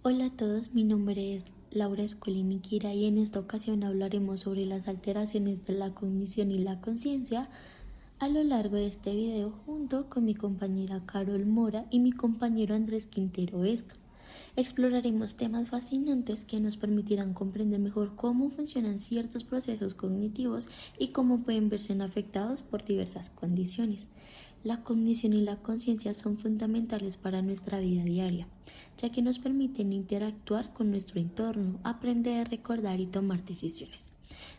Hola a todos, mi nombre es Laura Escolini Kira y en esta ocasión hablaremos sobre las alteraciones de la cognición y la conciencia a lo largo de este video junto con mi compañera Carol Mora y mi compañero Andrés Quintero Vesca. Exploraremos temas fascinantes que nos permitirán comprender mejor cómo funcionan ciertos procesos cognitivos y cómo pueden verse afectados por diversas condiciones. La cognición y la conciencia son fundamentales para nuestra vida diaria, ya que nos permiten interactuar con nuestro entorno, aprender, recordar y tomar decisiones.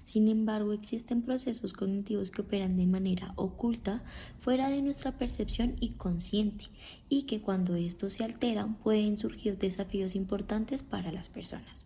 Sin embargo, existen procesos cognitivos que operan de manera oculta, fuera de nuestra percepción y consciente, y que cuando estos se alteran pueden surgir desafíos importantes para las personas.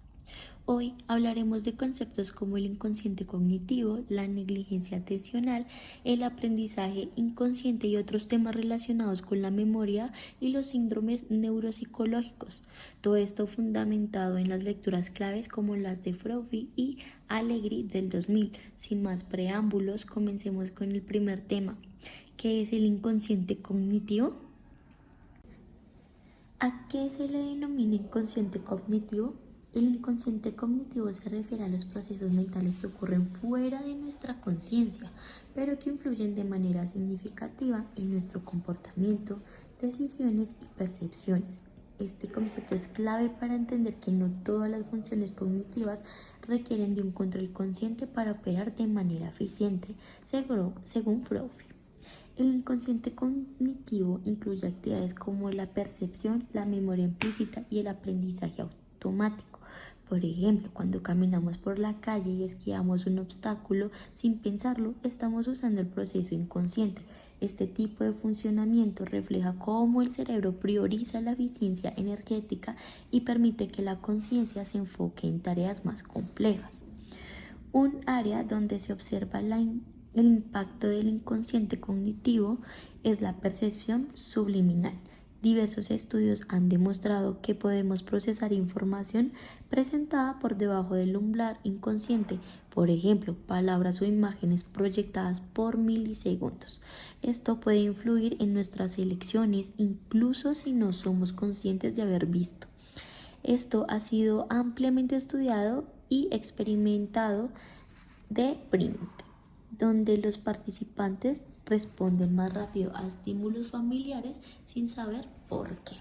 Hoy hablaremos de conceptos como el inconsciente cognitivo, la negligencia atencional, el aprendizaje inconsciente y otros temas relacionados con la memoria y los síndromes neuropsicológicos. Todo esto fundamentado en las lecturas claves como las de Frofi y Allegri del 2000. Sin más preámbulos, comencemos con el primer tema, que es el inconsciente cognitivo. ¿A qué se le denomina inconsciente cognitivo? El inconsciente cognitivo se refiere a los procesos mentales que ocurren fuera de nuestra conciencia, pero que influyen de manera significativa en nuestro comportamiento, decisiones y percepciones. Este concepto es clave para entender que no todas las funciones cognitivas requieren de un control consciente para operar de manera eficiente, según Freud. El inconsciente cognitivo incluye actividades como la percepción, la memoria implícita y el aprendizaje automático. Por ejemplo, cuando caminamos por la calle y esquivamos un obstáculo sin pensarlo, estamos usando el proceso inconsciente. Este tipo de funcionamiento refleja cómo el cerebro prioriza la eficiencia energética y permite que la conciencia se enfoque en tareas más complejas. Un área donde se observa el impacto del inconsciente cognitivo es la percepción subliminal. Diversos estudios han demostrado que podemos procesar información presentada por debajo del umbral inconsciente, por ejemplo, palabras o imágenes proyectadas por milisegundos. Esto puede influir en nuestras elecciones incluso si no somos conscientes de haber visto. Esto ha sido ampliamente estudiado y experimentado de Brink, donde los participantes responden más rápido a estímulos familiares sin saber por qué.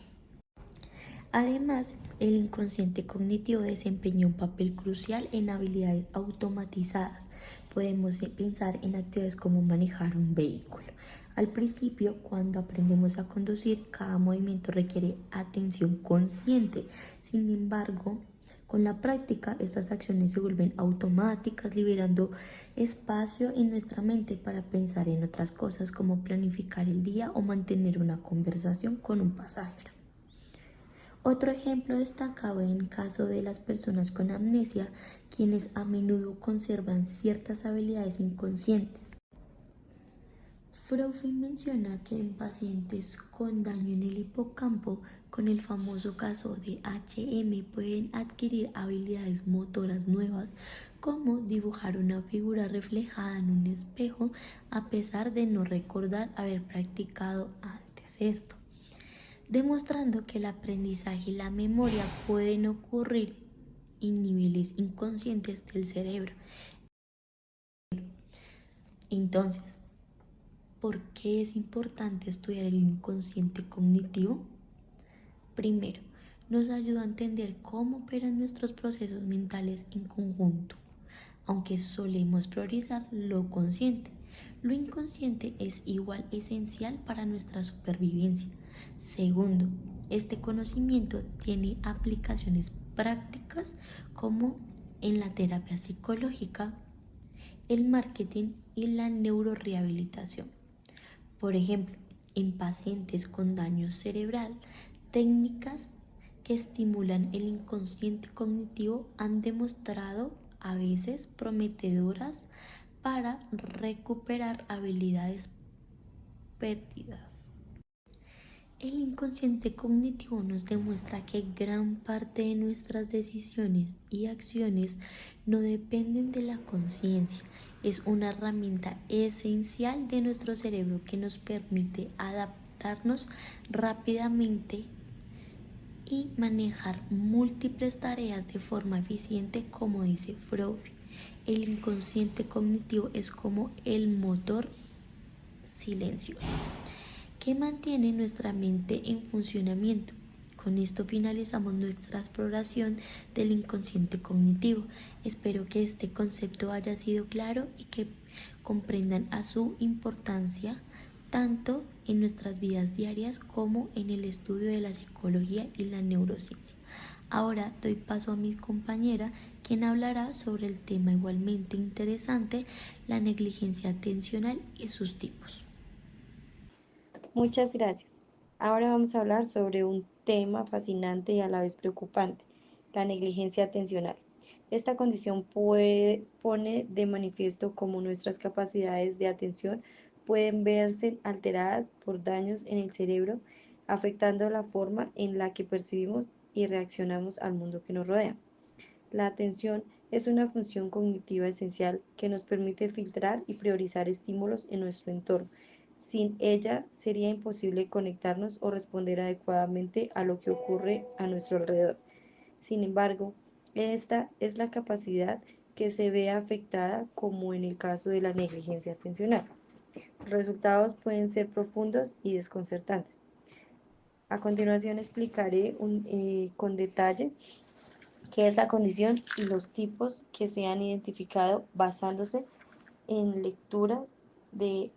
Además, el inconsciente cognitivo desempeña un papel crucial en habilidades automatizadas. Podemos pensar en actividades como manejar un vehículo. Al principio, cuando aprendemos a conducir, cada movimiento requiere atención consciente. Sin embargo, con la práctica, estas acciones se vuelven automáticas, liberando espacio en nuestra mente para pensar en otras cosas como planificar el día o mantener una conversación con un pasajero. Otro ejemplo destacado en el caso de las personas con amnesia, quienes a menudo conservan ciertas habilidades inconscientes. Freud menciona que en pacientes con daño en el hipocampo, con el famoso caso de HM, pueden adquirir habilidades motoras nuevas, como dibujar una figura reflejada en un espejo, a pesar de no recordar haber practicado antes esto, demostrando que el aprendizaje y la memoria pueden ocurrir en niveles inconscientes del cerebro. Entonces, ¿por qué es importante estudiar el inconsciente cognitivo? Primero, nos ayuda a entender cómo operan nuestros procesos mentales en conjunto, aunque solemos priorizar lo consciente. Lo inconsciente es igual esencial para nuestra supervivencia. Segundo, este conocimiento tiene aplicaciones prácticas como en la terapia psicológica, el marketing y la neurorehabilitación. Por ejemplo, en pacientes con daño cerebral, técnicas que estimulan el inconsciente cognitivo han demostrado a veces prometedoras para recuperar habilidades perdidas. El inconsciente cognitivo nos demuestra que gran parte de nuestras decisiones y acciones no dependen de la conciencia. Es una herramienta esencial de nuestro cerebro que nos permite adaptarnos rápidamente y manejar múltiples tareas de forma eficiente, como dice Freud. El inconsciente cognitivo es como el motor silencioso que mantiene nuestra mente en funcionamiento. Con esto finalizamos nuestra exploración del inconsciente cognitivo. Espero que este concepto haya sido claro y que comprendan a su importancia tanto en nuestras vidas diarias como en el estudio de la psicología y la neurociencia. Ahora doy paso a mi compañera, quien hablará sobre el tema igualmente interesante, la negligencia atencional y sus tipos. Muchas gracias. Ahora vamos a hablar sobre un tema fascinante y a la vez preocupante, la negligencia atencional. Esta condición pone de manifiesto cómo nuestras capacidades de atención pueden verse alteradas por daños en el cerebro, afectando la forma en la que percibimos y reaccionamos al mundo que nos rodea. La atención es una función cognitiva esencial que nos permite filtrar y priorizar estímulos en nuestro entorno. Sin ella sería imposible conectarnos o responder adecuadamente a lo que ocurre a nuestro alrededor. Sin embargo, esta es la capacidad que se ve afectada como en el caso de la negligencia atencional. Los resultados pueden ser profundos y desconcertantes. A continuación explicaré con detalle qué es la condición y los tipos que se han identificado basándose en lecturas de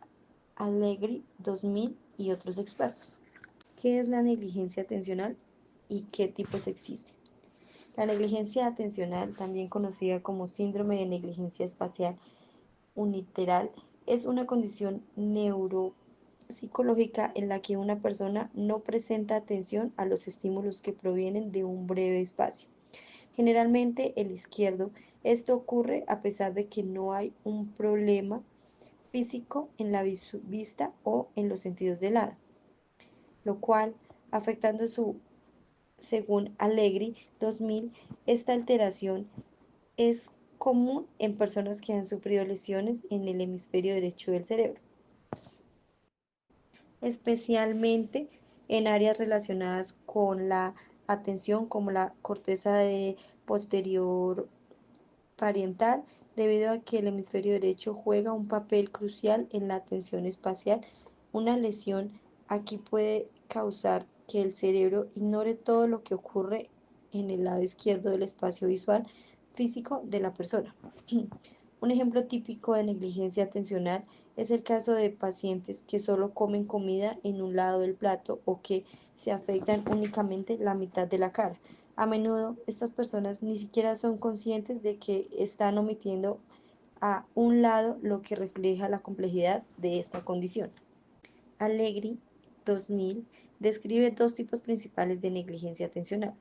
Allegri 2000 y otros expertos. ¿Qué es la negligencia atencional y qué tipos existen? La negligencia atencional, también conocida como síndrome de negligencia espacial unilateral, es una condición neuropsicológica en la que una persona no presenta atención a los estímulos que provienen de un breve espacio, generalmente el izquierdo. Esto ocurre a pesar de que no hay un problema físico en la vista o en los sentidos del lado, lo cual, afectando según Allegri 2000, esta alteración es común en personas que han sufrido lesiones en el hemisferio derecho del cerebro, especialmente en áreas relacionadas con la atención como la corteza de posterior parietal, debido a que el hemisferio derecho juega un papel crucial en la atención espacial. Una lesión aquí puede causar que el cerebro ignore todo lo que ocurre en el lado izquierdo del espacio visual físico de la persona. Un ejemplo típico de negligencia atencional es el caso de pacientes que solo comen comida en un lado del plato o que se afectan únicamente la mitad de la cara. A menudo estas personas ni siquiera son conscientes de que están omitiendo a un lado, lo que refleja la complejidad de esta condición. Allegri 2000 describe dos tipos principales de negligencia atencional.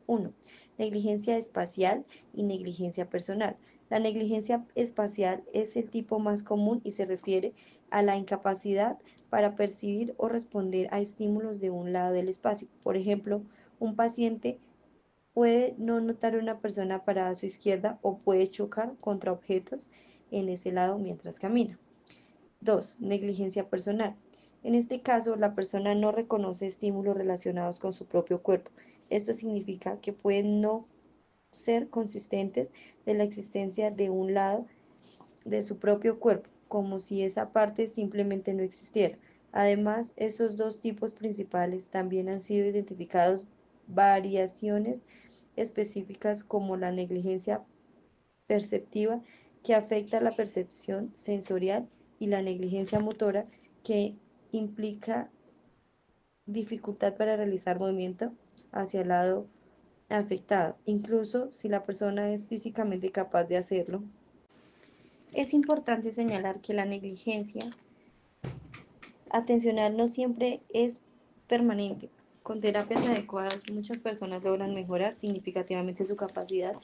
1. Negligencia espacial y negligencia personal. La negligencia espacial es el tipo más común y se refiere a la incapacidad para percibir o responder a estímulos de un lado del espacio. Por ejemplo, un paciente puede no notar una persona parada a su izquierda o puede chocar contra objetos en ese lado mientras camina. 2. Negligencia personal. En este caso, la persona no reconoce estímulos relacionados con su propio cuerpo. Esto significa que pueden no ser conscientes de la existencia de un lado de su propio cuerpo, como si esa parte simplemente no existiera. Además, esos dos tipos principales también han sido identificados variaciones específicas como la negligencia perceptiva, que afecta la percepción sensorial, y la negligencia motora, que implica dificultad para realizar movimiento hacia el lado afectado, incluso si la persona es físicamente capaz de hacerlo. Es importante señalar que la negligencia atencional no siempre es permanente. Con terapias adecuadas, muchas personas logran mejorar significativamente su capacidad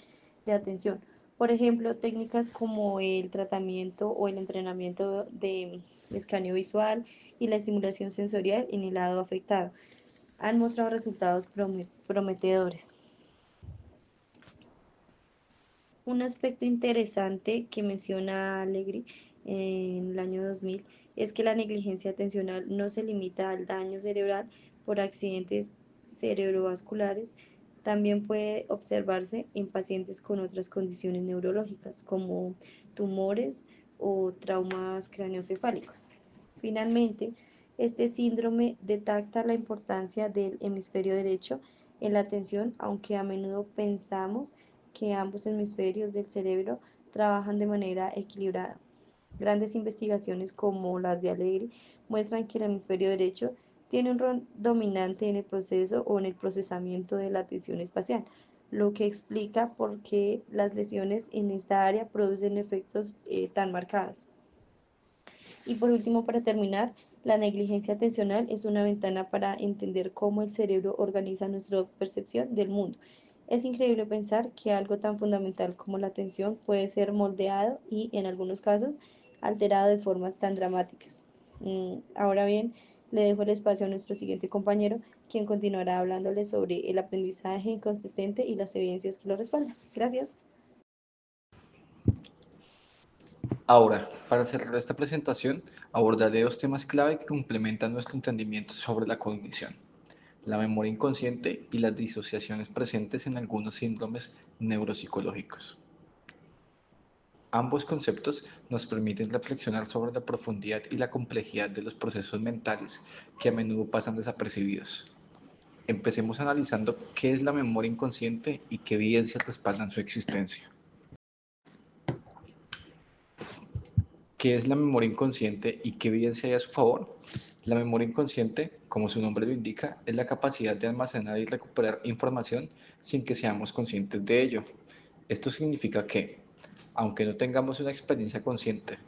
de atención. Por ejemplo, técnicas como el tratamiento o el entrenamiento de escaneo visual y la estimulación sensorial en el lado afectado han mostrado resultados prometedores. Un aspecto interesante que menciona Allegri en el año 2000 es que la negligencia atencional no se limita al daño cerebral por accidentes cerebrovasculares, también puede observarse en pacientes con otras condiciones neurológicas, como tumores o traumas craneoencefálicos. Finalmente, este síndrome detecta la importancia del hemisferio derecho en la atención, aunque a menudo pensamos que ambos hemisferios del cerebro trabajan de manera equilibrada. Grandes investigaciones como las de Allegri muestran que el hemisferio derecho tiene un rol dominante en el proceso o en el procesamiento de la atención espacial, lo que explica por qué las lesiones en esta área producen efectos tan marcados. Y por último, para terminar, la negligencia atencional es una ventana para entender cómo el cerebro organiza nuestra percepción del mundo. Es increíble pensar que algo tan fundamental como la atención puede ser moldeado y, en algunos casos, alterado de formas tan dramáticas. Ahora bien, le dejo el espacio a nuestro siguiente compañero, quien continuará hablándole sobre el aprendizaje inconsistente y las evidencias que lo respaldan. Gracias. Ahora, para cerrar esta presentación, abordaré dos temas clave que complementan nuestro entendimiento sobre la cognición: la memoria inconsciente y las disociaciones presentes en algunos síndromes neuropsicológicos. Ambos conceptos nos permiten reflexionar sobre la profundidad y la complejidad de los procesos mentales que a menudo pasan desapercibidos. Empecemos analizando qué es la memoria inconsciente y qué evidencias respaldan su existencia. ¿Qué es la memoria inconsciente y qué evidencia hay a su favor? La memoria inconsciente, como su nombre lo indica, es la capacidad de almacenar y recuperar información sin que seamos conscientes de ello. Esto significa que, aunque no tengamos una experiencia consciente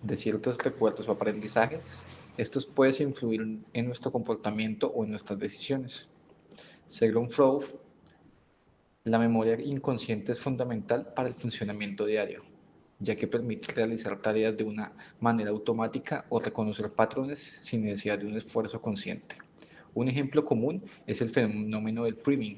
de ciertos recuerdos o aprendizajes, estos pueden influir en nuestro comportamiento o en nuestras decisiones. Según Freud, la memoria inconsciente es fundamental para el funcionamiento diario, ya que permite realizar tareas de una manera automática o reconocer patrones sin necesidad de un esfuerzo consciente. Un ejemplo común es el fenómeno del priming,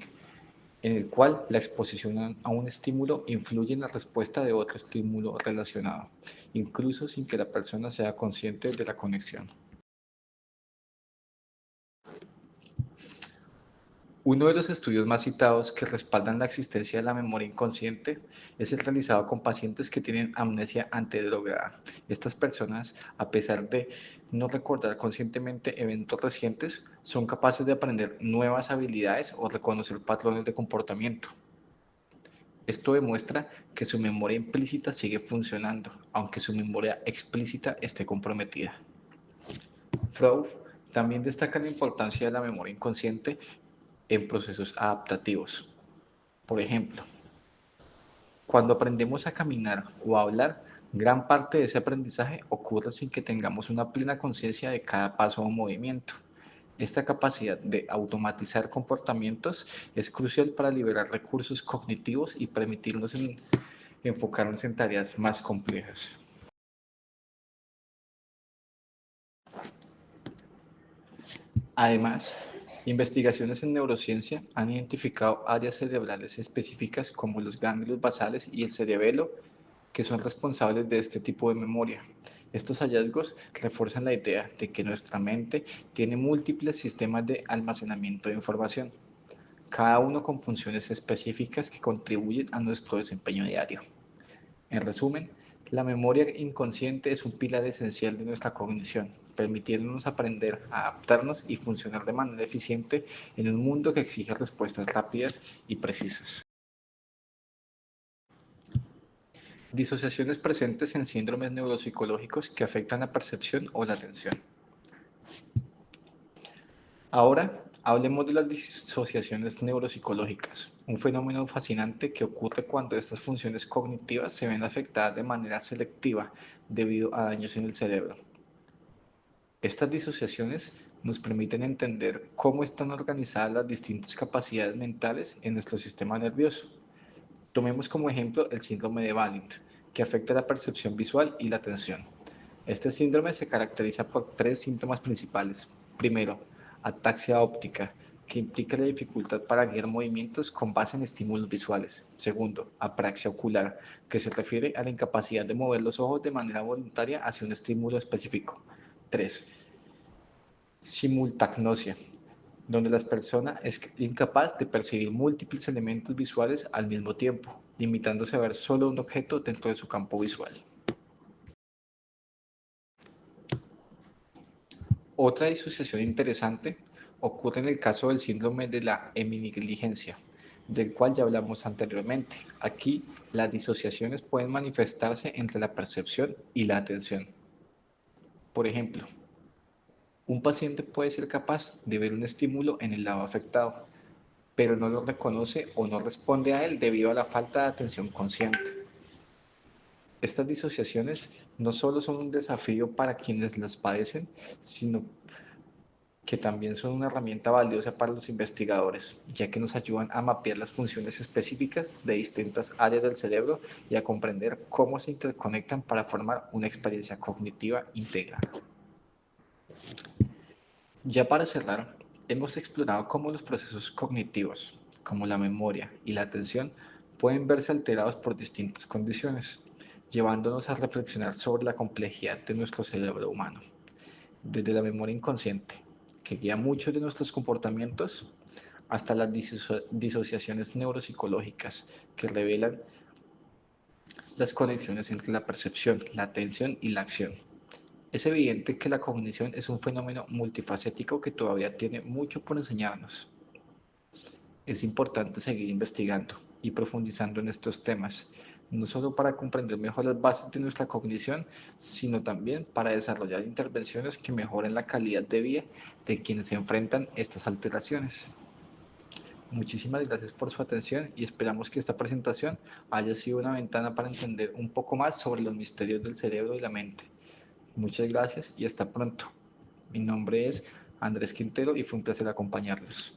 en el cual la exposición a un estímulo influye en la respuesta de otro estímulo relacionado, incluso sin que la persona sea consciente de la conexión. Uno de los estudios más citados que respaldan la existencia de la memoria inconsciente es el realizado con pacientes que tienen amnesia antidrogada. Estas personas, a pesar de no recordar conscientemente eventos recientes, son capaces de aprender nuevas habilidades o reconocer patrones de comportamiento. Esto demuestra que su memoria implícita sigue funcionando, aunque su memoria explícita esté comprometida. Freud también destaca la importancia de la memoria inconsciente en procesos adaptativos. Por ejemplo, cuando aprendemos a caminar o a hablar, gran parte de ese aprendizaje ocurre sin que tengamos una plena conciencia de cada paso o movimiento. Esta capacidad de automatizar comportamientos es crucial para liberar recursos cognitivos y permitirnos enfocarnos en tareas más complejas. Además, investigaciones en neurociencia han identificado áreas cerebrales específicas como los ganglios basales y el cerebelo que son responsables de este tipo de memoria. Estos hallazgos refuerzan la idea de que nuestra mente tiene múltiples sistemas de almacenamiento de información, cada uno con funciones específicas que contribuyen a nuestro desempeño diario. En resumen, la memoria inconsciente es un pilar esencial de nuestra cognición, permitiéndonos aprender, adaptarnos y funcionar de manera eficiente en un mundo que exige respuestas rápidas y precisas. Disociaciones presentes en síndromes neuropsicológicos que afectan la percepción o la atención. Ahora, hablemos de las disociaciones neuropsicológicas, un fenómeno fascinante que ocurre cuando estas funciones cognitivas se ven afectadas de manera selectiva debido a daños en el cerebro. Estas disociaciones nos permiten entender cómo están organizadas las distintas capacidades mentales en nuestro sistema nervioso. Tomemos como ejemplo el síndrome de Wallin, que afecta la percepción visual y la atención. Este síndrome se caracteriza por tres síntomas principales. Primero, ataxia óptica, que implica la dificultad para guiar movimientos con base en estímulos visuales. Segundo, apraxia ocular, que se refiere a la incapacidad de mover los ojos de manera voluntaria hacia un estímulo específico. 3. Simultagnosia, donde la persona es incapaz de percibir múltiples elementos visuales al mismo tiempo, limitándose a ver solo un objeto dentro de su campo visual. Otra disociación interesante ocurre en el caso del síndrome de la heminegligencia, del cual ya hablamos anteriormente. Aquí, las disociaciones pueden manifestarse entre la percepción y la atención. Por ejemplo, un paciente puede ser capaz de ver un estímulo en el lado afectado, pero no lo reconoce o no responde a él debido a la falta de atención consciente. Estas disociaciones no solo son un desafío para quienes las padecen, sino que también son una herramienta valiosa para los investigadores, ya que nos ayudan a mapear las funciones específicas de distintas áreas del cerebro y a comprender cómo se interconectan para formar una experiencia cognitiva integral. Ya para cerrar, hemos explorado cómo los procesos cognitivos, como la memoria y la atención, pueden verse alterados por distintas condiciones, llevándonos a reflexionar sobre la complejidad de nuestro cerebro humano, desde la memoria inconsciente, que guía muchos de nuestros comportamientos, hasta las disociaciones neuropsicológicas, que revelan las conexiones entre la percepción, la atención y la acción. Es evidente que la cognición es un fenómeno multifacético que todavía tiene mucho por enseñarnos. Es importante seguir investigando y profundizando en estos temas, no solo para comprender mejor las bases de nuestra cognición, sino también para desarrollar intervenciones que mejoren la calidad de vida de quienes se enfrentan estas alteraciones. Muchísimas gracias por su atención y esperamos que esta presentación haya sido una ventana para entender un poco más sobre los misterios del cerebro y la mente. Muchas gracias y hasta pronto. Mi nombre es Andrés Quintero y fue un placer acompañarlos.